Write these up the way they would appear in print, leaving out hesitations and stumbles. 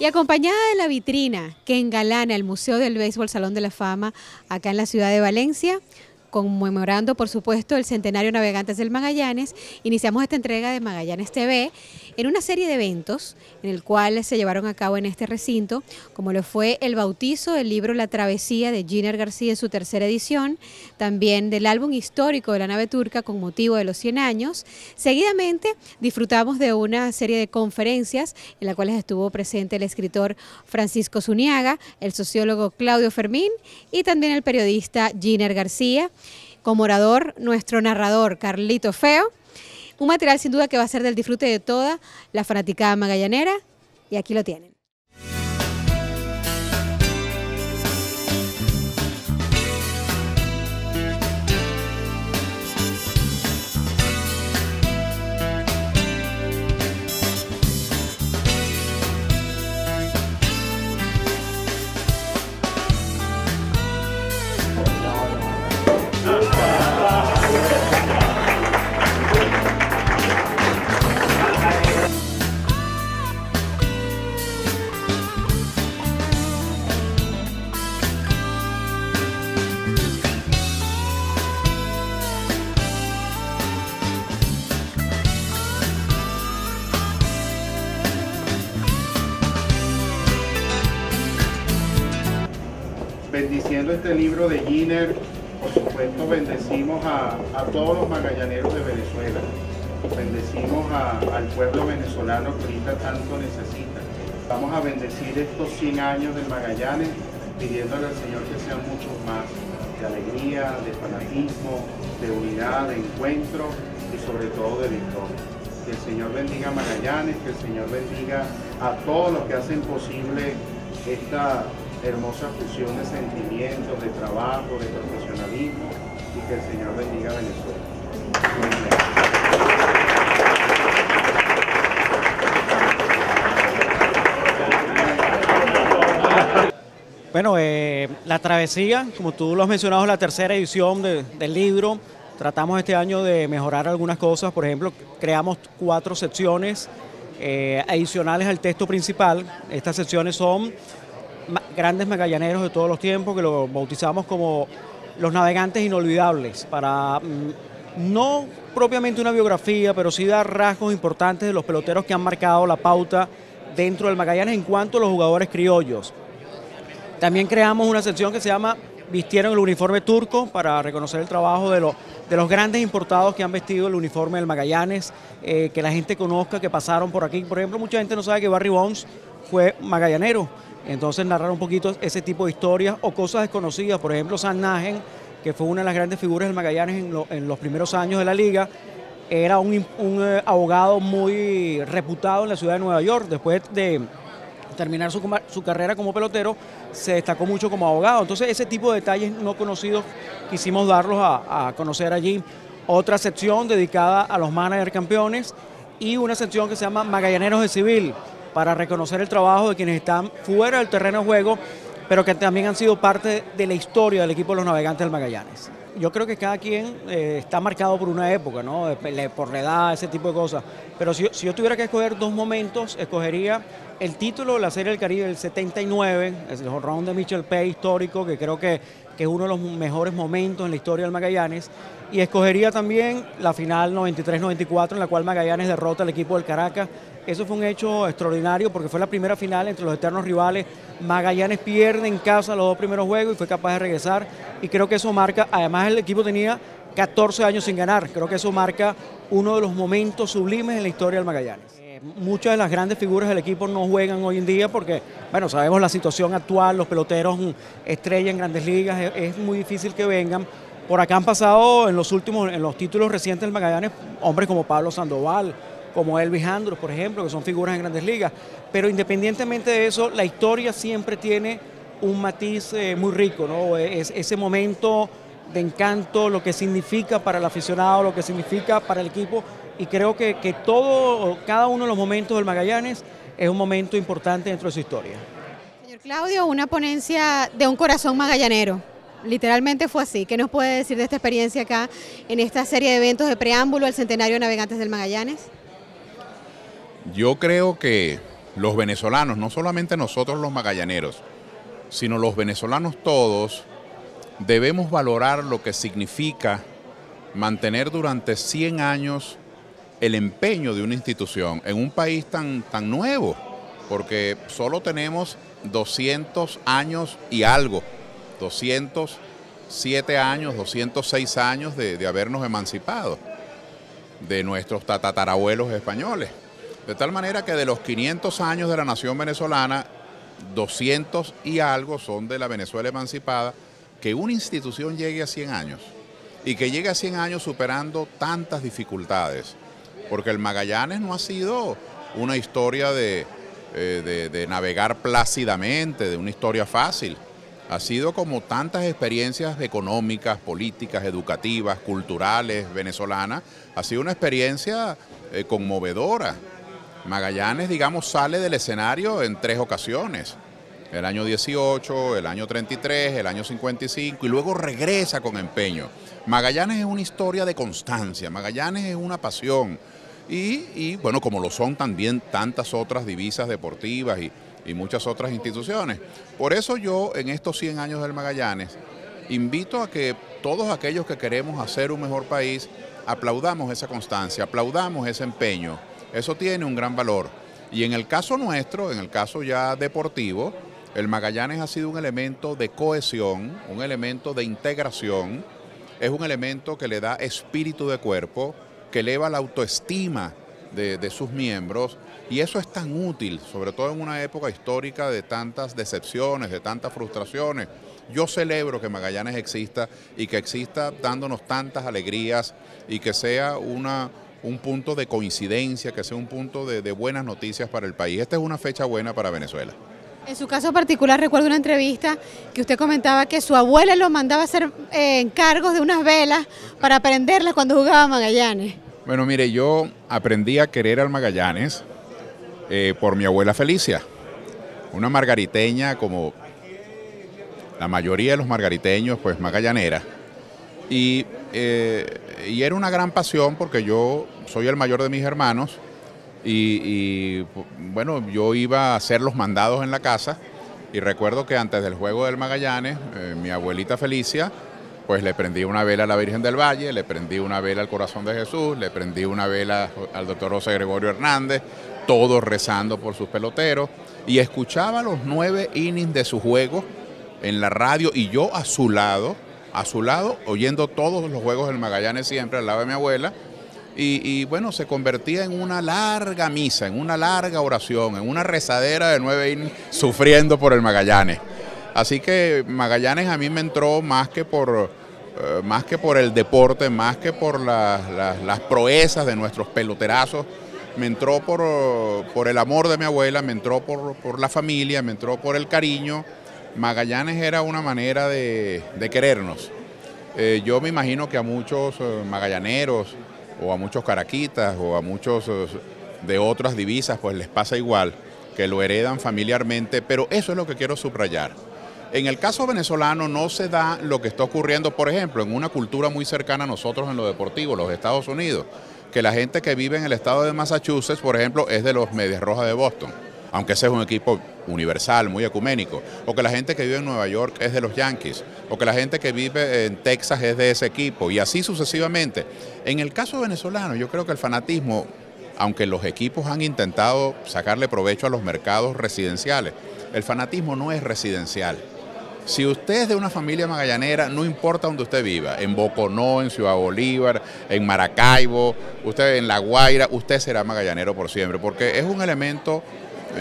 Y acompañada de la vitrina que engalana el Museo del Béisbol Salón de la Fama acá en la ciudad de Valencia, conmemorando por supuesto el centenario Navegantes del Magallanes, iniciamos esta entrega de Magallanes TV en una serie de eventos en el cual se llevaron a cabo en este recinto, como lo fue el bautizo del libro La Travesía de Giner García en su tercera edición, también del álbum histórico de la nave turca con motivo de los 100 años. Seguidamente disfrutamos de una serie de conferencias en las cuales estuvo presente el escritor Francisco Zuniaga, el sociólogo Claudio Fermín y también el periodista Giner García. Como orador, nuestro narrador Carlito Feo. Un material sin duda que va a ser del disfrute de toda la fanaticada magallanera, y aquí lo tienen. Bendiciendo este libro de Giner, por supuesto bendecimos a todos los magallaneros de Venezuela, bendecimos al pueblo venezolano que ahorita tanto necesita. Vamos a bendecir estos 100 años del Magallanes, pidiéndole al Señor que sean muchos más, de alegría, de fanatismo, de unidad, de encuentro y sobre todo de victoria. Que el Señor bendiga a Magallanes, que el Señor bendiga a todos los que hacen posible esta hermosa fusión de sentimientos, de trabajo, de profesionalismo, y que el Señor bendiga a Venezuela. Bueno, La Travesía, como tú lo has mencionado, es la tercera edición del libro. Tratamos este año de mejorar algunas cosas. Por ejemplo, creamos 4 secciones adicionales al texto principal. Estas secciones son grandes magallaneros de todos los tiempos, que lo bautizamos como los navegantes inolvidables, para no propiamente una biografía, pero sí dar rasgos importantes de los peloteros que han marcado la pauta dentro del Magallanes en cuanto a los jugadores criollos. También creamos una sección que se llama Vistieron el uniforme turco, para reconocer el trabajo de los grandes importados que han vestido el uniforme del Magallanes, que la gente conozca, que pasaron por aquí. Por ejemplo, mucha gente no sabe que Barry Bonds fue magallanero. Entonces narrar un poquito ese tipo de historias o cosas desconocidas. Por ejemplo, Sam Nagen, que fue una de las grandes figuras del Magallanes en los primeros años de la liga, era un abogado muy reputado en la ciudad de Nueva York. Después de terminar su carrera como pelotero, se destacó mucho como abogado. Entonces ese tipo de detalles no conocidos quisimos darlos a conocer allí. Otra sección dedicada a los managers campeones y una sección que se llama Magallaneros de Civil, para reconocer el trabajo de quienes están fuera del terreno de juego, pero que también han sido parte de la historia del equipo de los Navegantes del Magallanes. Yo creo que cada quien está marcado por una época, ¿no? Por la edad, ese tipo de cosas. Pero si yo tuviera que escoger 2 momentos, escogería el título de la Serie del Caribe del 79, el jonrón de Mitchell Page histórico, que creo que es uno de los mejores momentos en la historia del Magallanes. Y escogería también la final 93-94, en la cual Magallanes derrota al equipo del Caracas. Eso fue un hecho extraordinario porque fue la primera final entre los eternos rivales. Magallanes pierde en casa los 2 primeros juegos y fue capaz de regresar. Y creo que eso marca, además el equipo tenía 14 años sin ganar. Creo que eso marca uno de los momentos sublimes en la historia del Magallanes. Muchas de las grandes figuras del equipo no juegan hoy en día porque, bueno, sabemos la situación actual, los peloteros estrella en grandes ligas, es muy difícil que vengan. Por acá han pasado en los títulos recientes del Magallanes, hombres como Pablo Sandoval, como Elvis Andrus, por ejemplo, que son figuras en grandes ligas. Pero independientemente de eso, la historia siempre tiene un matiz muy rico, ¿no? Es ese momento de encanto, lo que significa para el aficionado, lo que significa para el equipo, y creo que cada uno de los momentos del Magallanes es un momento importante dentro de su historia. Señor Claudio, una ponencia de un corazón magallanero. Literalmente fue así. ¿Qué nos puede decir de esta experiencia acá en esta serie de eventos de preámbulo al centenario de Navegantes del Magallanes? Yo creo que los venezolanos, no solamente nosotros los magallaneros, sino los venezolanos todos, debemos valorar lo que significa mantener durante 100 años el empeño de una institución en un país tan nuevo, porque solo tenemos 200 años y algo, 207 años, 206 años de habernos emancipado de nuestros tatarabuelos españoles. De tal manera que de los 500 años de la nación venezolana, 200 y algo son de la Venezuela emancipada. Que una institución llegue a 100 años y que llegue a 100 años superando tantas dificultades, porque el Magallanes no ha sido una historia de navegar plácidamente, de una historia fácil. Ha sido como tantas experiencias económicas, políticas, educativas, culturales, venezolanas. Ha sido una experiencia conmovedora. Magallanes, digamos, sale del escenario en 3 ocasiones. El año 18, el año 33, el año 55 y luego regresa con empeño. Magallanes es una historia de constancia, Magallanes es una pasión y bueno, como lo son también tantas otras divisas deportivas y muchas otras instituciones. Por eso yo en estos 100 años del Magallanes invito a que todos aquellos que queremos hacer un mejor país aplaudamos esa constancia, aplaudamos ese empeño. Eso tiene un gran valor. Y en el caso nuestro, en el caso ya deportivo, el Magallanes ha sido un elemento de cohesión, un elemento de integración, es un elemento que le da espíritu de cuerpo, que eleva la autoestima de sus miembros, y eso es tan útil, sobre todo en una época histórica de tantas decepciones, de tantas frustraciones. Yo celebro que Magallanes exista y que exista dándonos tantas alegrías y que sea un punto de coincidencia, que sea un punto de buenas noticias para el país. Esta es una fecha buena para Venezuela. En su caso particular, recuerdo una entrevista que usted comentaba que su abuela lo mandaba a hacer encargos de unas velas para prenderlas cuando jugaba Magallanes. Bueno, mire, yo aprendí a querer al Magallanes por mi abuela Felicia, una margariteña como la mayoría de los margariteños, pues magallanera. Y era una gran pasión porque yo soy el mayor de mis hermanos. Y bueno, yo iba a hacer los mandados en la casa y recuerdo que antes del juego del Magallanes, mi abuelita Felicia, pues le prendí una vela a la Virgen del Valle, le prendí una vela al Corazón de Jesús, le prendí una vela al doctor José Gregorio Hernández, todos rezando por sus peloteros, y escuchaba los 9 innings de su juego en la radio y yo a su lado, oyendo todos los juegos del Magallanes siempre al lado de mi abuela. Y bueno, se convertía en una larga misa, en una larga oración, en una rezadera de 9 innings sufriendo por el Magallanes. Así que Magallanes a mí me entró más que por el deporte, más que por las proezas de nuestros peloterazos, me entró por el amor de mi abuela, me entró por la familia, me entró por el cariño. Magallanes era una manera de querernos. Yo me imagino que a muchos magallaneros, o a muchos caraquitas, o a muchos de otras divisas, pues les pasa igual, que lo heredan familiarmente, pero eso es lo que quiero subrayar. En el caso venezolano no se da lo que está ocurriendo, por ejemplo, en una cultura muy cercana a nosotros en lo deportivo, los Estados Unidos, que la gente que vive en el estado de Massachusetts, por ejemplo, es de los Medias Rojas de Boston, aunque ese es un equipo universal, muy ecuménico, o que la gente que vive en Nueva York es de los Yankees, o que la gente que vive en Texas es de ese equipo, y así sucesivamente. En el caso venezolano, yo creo que el fanatismo, aunque los equipos han intentado sacarle provecho a los mercados residenciales, el fanatismo no es residencial. Si usted es de una familia magallanera, no importa donde usted viva, en Boconó, en Ciudad Bolívar, en Maracaibo, usted en La Guaira, usted será magallanero por siempre, porque es un elemento,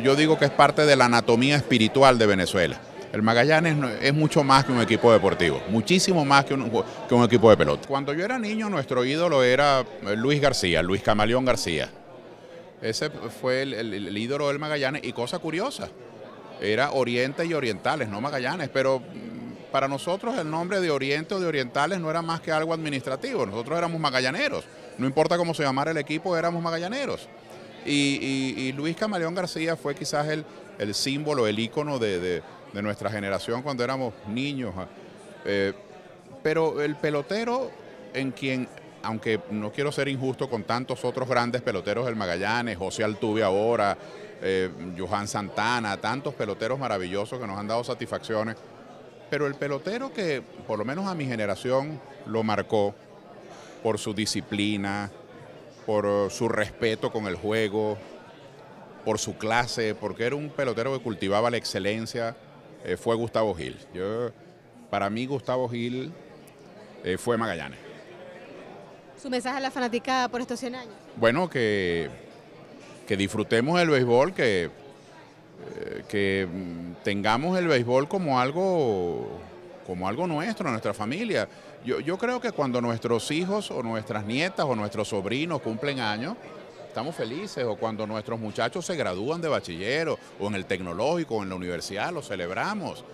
yo digo que es parte de la anatomía espiritual de Venezuela. El Magallanes es mucho más que un equipo deportivo, muchísimo más que un equipo de pelota. Cuando yo era niño, nuestro ídolo era Luis García, Luis Camaleón García. Ese fue el ídolo del Magallanes, y cosa curiosa, era Oriente y Orientales, no Magallanes, pero para nosotros el nombre de Oriente o de Orientales no era más que algo administrativo, nosotros éramos magallaneros, no importa cómo se llamara el equipo, éramos magallaneros. Y Luis Camaleón García fue quizás el símbolo, el ícono de nuestra generación cuando éramos niños. Pero el pelotero en quien, aunque no quiero ser injusto con tantos otros grandes peloteros del Magallanes, José Altuve ahora, Johan Santana, tantos peloteros maravillosos que nos han dado satisfacciones. Pero el pelotero que, por lo menos a mi generación, lo marcó por su disciplina, por su respeto con el juego, por su clase, porque era un pelotero que cultivaba la excelencia, fue Gustavo Gil. Para mí Gustavo Gil fue Magallanes. ¿Su mensaje a la fanaticada por estos 100 años? Bueno, que disfrutemos el béisbol, que tengamos el béisbol como algo nuestro, nuestra familia. Yo creo que cuando nuestros hijos o nuestras nietas o nuestros sobrinos cumplen años, estamos felices, o cuando nuestros muchachos se gradúan de bachiller o en el tecnológico o en la universidad, lo celebramos.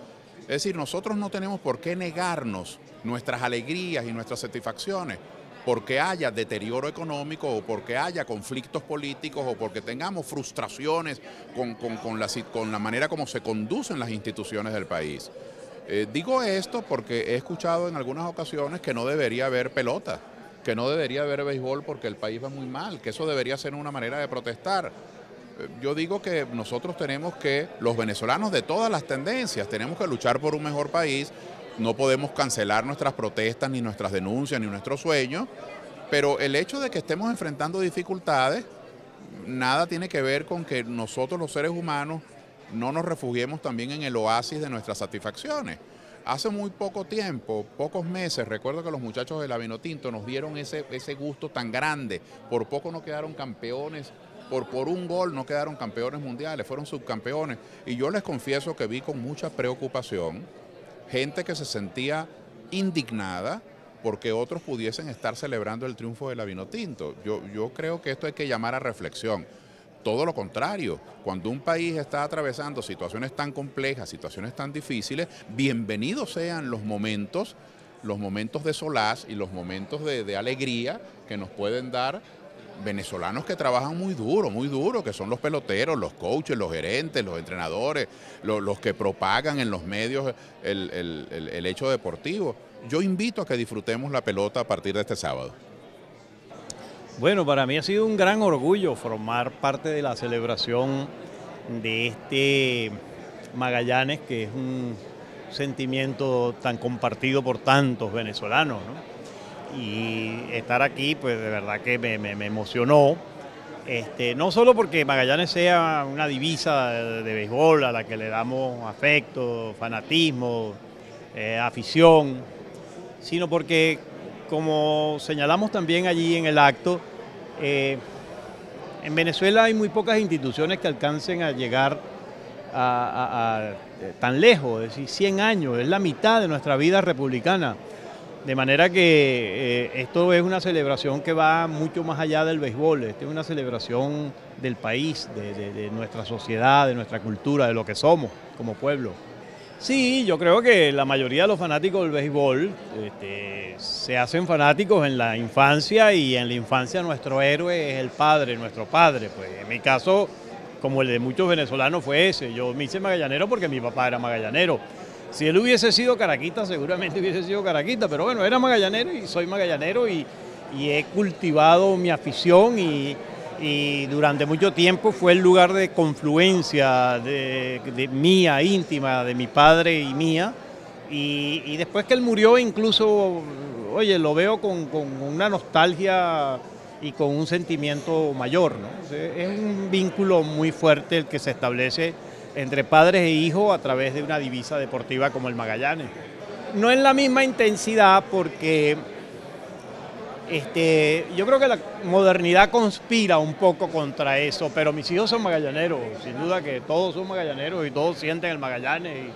Es decir, nosotros no tenemos por qué negarnos nuestras alegrías y nuestras satisfacciones porque haya deterioro económico o porque haya conflictos políticos o porque tengamos frustraciones con la manera como se conducen las instituciones del país. Digo esto porque he escuchado en algunas ocasiones que no debería haber pelota, que no debería haber béisbol porque el país va muy mal, que eso debería ser una manera de protestar. Yo digo que nosotros tenemos que, los venezolanos de todas las tendencias, tenemos que luchar por un mejor país. No podemos cancelar nuestras protestas, ni nuestras denuncias, ni nuestros sueños, pero el hecho de que estemos enfrentando dificultades, nada tiene que ver con que nosotros los seres humanos no nos refugiemos también en el oasis de nuestras satisfacciones. Hace muy poco tiempo, pocos meses, recuerdo que los muchachos de la Vinotinto nos dieron ese gusto tan grande. Por poco no quedaron campeones, por un gol no quedaron campeones mundiales, fueron subcampeones. Y yo les confieso que vi con mucha preocupación gente que se sentía indignada porque otros pudiesen estar celebrando el triunfo de la Vinotinto. Yo creo que esto hay que llamar a reflexión. Todo lo contrario, cuando un país está atravesando situaciones tan complejas, situaciones tan difíciles, bienvenidos sean los momentos de solaz y los momentos de alegría que nos pueden dar venezolanos que trabajan muy duro, que son los peloteros, los coaches, los gerentes, los entrenadores, los que propagan en los medios el hecho deportivo. Yo invito a que disfrutemos la pelota a partir de este sábado. Bueno, para mí ha sido un gran orgullo formar parte de la celebración de este Magallanes, que es un sentimiento tan compartido por tantos venezolanos, ¿no? Y estar aquí, pues de verdad que me emocionó, no solo porque Magallanes sea una divisa de béisbol a la que le damos afecto, fanatismo, afición, sino porque, como señalamos también allí en el acto, en Venezuela hay muy pocas instituciones que alcancen a llegar a tan lejos, es decir, 100 años, es la mitad de nuestra vida republicana. De manera que esto es una celebración que va mucho más allá del béisbol, es una celebración del país, de nuestra sociedad, de nuestra cultura, de lo que somos como pueblo. Sí, yo creo que la mayoría de los fanáticos del béisbol se hacen fanáticos en la infancia, y en la infancia nuestro héroe es el padre, nuestro padre. Pues en mi caso, como el de muchos venezolanos, fue ese. Yo me hice magallanero porque mi papá era magallanero. Si él hubiese sido caraquita, seguramente hubiese sido caraquita, pero bueno, era magallanero y soy magallanero y he cultivado mi afición y durante mucho tiempo fue el lugar de confluencia de mía, íntima, de mi padre y mía. Y después que él murió, incluso, oye, lo veo con una nostalgia y con un sentimiento mayor, ¿no? O sea, es un vínculo muy fuerte el que se establece entre padres e hijos a través de una divisa deportiva como el Magallanes. No en la misma intensidad porque yo creo que la modernidad conspira un poco contra eso, pero mis hijos son magallaneros, sin duda que todos son magallaneros y todos sienten el Magallanes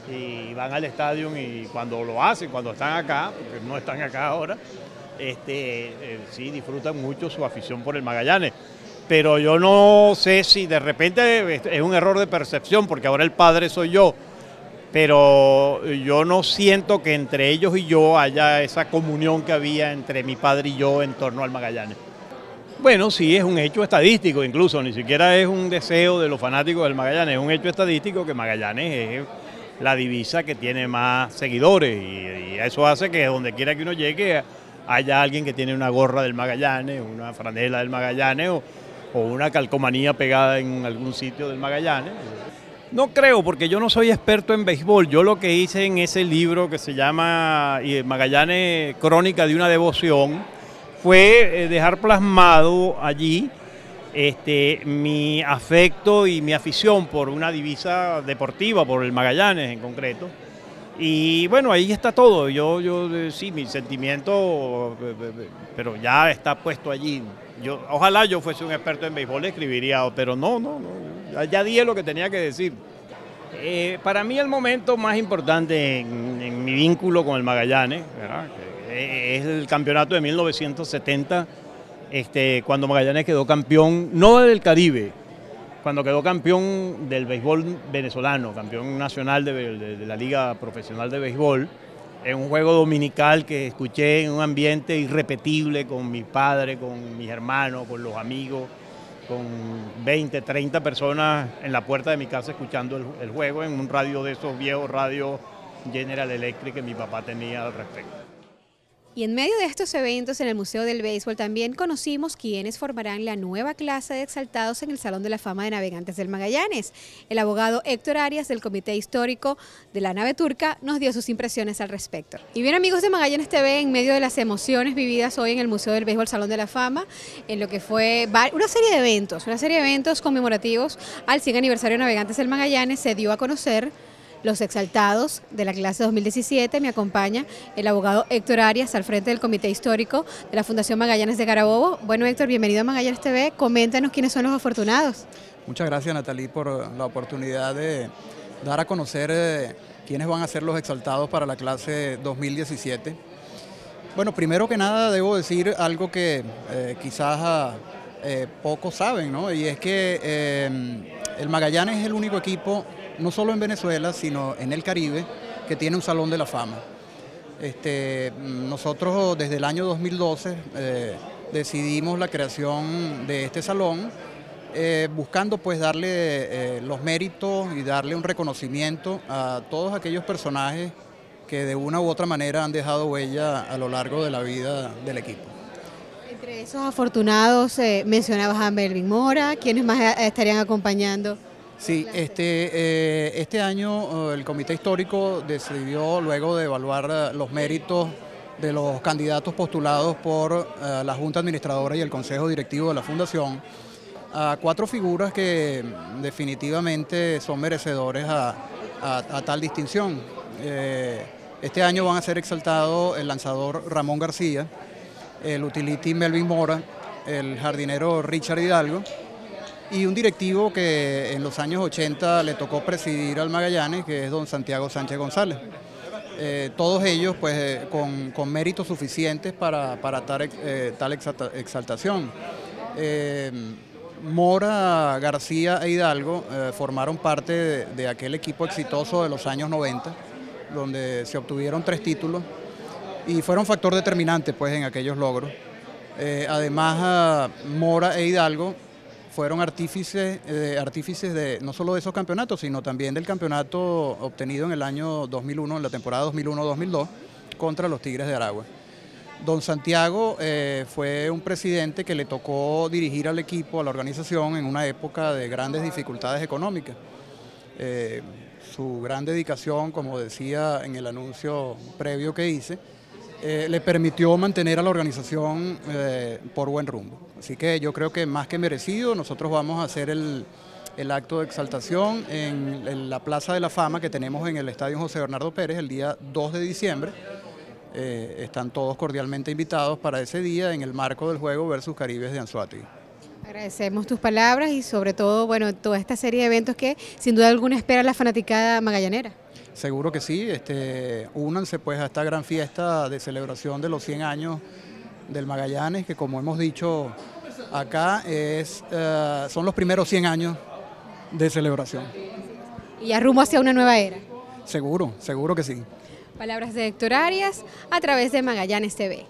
y van al estadio, y cuando lo hacen, cuando están acá, porque no están acá ahora, sí disfrutan mucho su afición por el Magallanes. Pero yo no sé si de repente es un error de percepción, porque ahora el padre soy yo, pero yo no siento que entre ellos y yo haya esa comunión que había entre mi padre y yo en torno al Magallanes. Bueno, sí, es un hecho estadístico incluso, ni siquiera es un deseo de los fanáticos del Magallanes, es un hecho estadístico que Magallanes es la divisa que tiene más seguidores, y eso hace que donde quiera que uno llegue haya alguien que tiene una gorra del Magallanes, una franela del Magallanes, o una calcomanía pegada en algún sitio del Magallanes. No creo, porque yo no soy experto en béisbol. Yo lo que hice en ese libro que se llama Magallanes, Crónica de una devoción, fue dejar plasmado allí mi afecto y mi afición por una divisa deportiva, por el Magallanes en concreto. Y bueno, ahí está todo. Sí, mi sentimiento, pero ya está puesto allí. Ojalá yo fuese un experto en béisbol, escribiría, pero no, ya dije lo que tenía que decir. Para mí el momento más importante en mi vínculo con el Magallanes, ¿verdad?, es el campeonato de 1970, cuando Magallanes quedó campeón, no del Caribe, cuando quedó campeón del béisbol venezolano, campeón nacional de la Liga Profesional de Béisbol, en un juego dominical que escuché en un ambiente irrepetible con mi padre, con mis hermanos, con los amigos, con 20, 30 personas en la puerta de mi casa escuchando el juego en un radio de esos viejos radios General Electric que mi papá tenía al respecto. Y en medio de estos eventos en el Museo del Béisbol también conocimos quienes formarán la nueva clase de exaltados en el Salón de la Fama de Navegantes del Magallanes. El abogado Héctor Arias del Comité Histórico de la Nave Turca nos dio sus impresiones al respecto. Y bien, amigos de Magallanes TV, en medio de las emociones vividas hoy en el Museo del Béisbol Salón de la Fama, en lo que fue una serie de eventos conmemorativos al 100 aniversario de Navegantes del Magallanes, se dio a conocer los exaltados de la clase 2017. Me acompaña el abogado Héctor Arias al frente del Comité Histórico de la Fundación Magallanes de Carabobo. Bueno, Héctor, bienvenido a Magallanes TV. Coméntanos quiénes son los afortunados. Muchas gracias, Natalie, por la oportunidad de dar a conocer quiénes van a ser los exaltados para la clase 2017. Bueno, primero que nada debo decir algo que quizás pocos saben, ¿no? Y es que el Magallanes es el único equipo, no solo en Venezuela, sino en el Caribe, que tiene un Salón de la Fama. Nosotros desde el año 2012 decidimos la creación de este salón, buscando pues darle los méritos y darle un reconocimiento a todos aquellos personajes que de una u otra manera han dejado huella a lo largo de la vida del equipo. Entre esos afortunados mencionabas a Melvin Mora. ¿Quiénes más estarían acompañando? Sí, este año el Comité Histórico decidió, luego de evaluar los méritos de los candidatos postulados por la Junta Administradora y el Consejo Directivo de la Fundación, a 4 figuras que definitivamente son merecedores a tal distinción. Este año van a ser exaltados el lanzador Ramón García, el utility Melvin Mora, el jardinero Richard Hidalgo, y un directivo que en los años 80 le tocó presidir al Magallanes, que es don Santiago Sánchez González. Todos ellos pues con méritos suficientes para tal exaltación. Mora, García e Hidalgo formaron parte de aquel equipo exitoso de los años 90, donde se obtuvieron 3 títulos y fueron factor determinante pues en aquellos logros. Además, Mora e Hidalgo fueron artífices de no solo de esos campeonatos, sino también del campeonato obtenido en el año 2001, en la temporada 2001-2002, contra los Tigres de Aragua. Don Santiago fue un presidente que le tocó dirigir al equipo, a la organización, en una época de grandes dificultades económicas. Su gran dedicación, como decía en el anuncio previo que hice, le permitió mantener a la organización por buen rumbo. Así que yo creo que más que merecido, nosotros vamos a hacer el acto de exaltación en la Plaza de la Fama que tenemos en el Estadio José Bernardo Pérez el día 2 de diciembre. Están todos cordialmente invitados para ese día en el marco del juego versus Caribes de Anzoátegui. Agradecemos tus palabras y sobre todo, bueno, toda esta serie de eventos que sin duda alguna espera la fanaticada magallanera. Seguro que sí, únanse pues a esta gran fiesta de celebración de los 100 años del Magallanes, que como hemos dicho acá, son los primeros 100 años de celebración. Y ya rumbo hacia una nueva era. Seguro que sí. Palabras de Héctor Arias a través de Magallanes TV.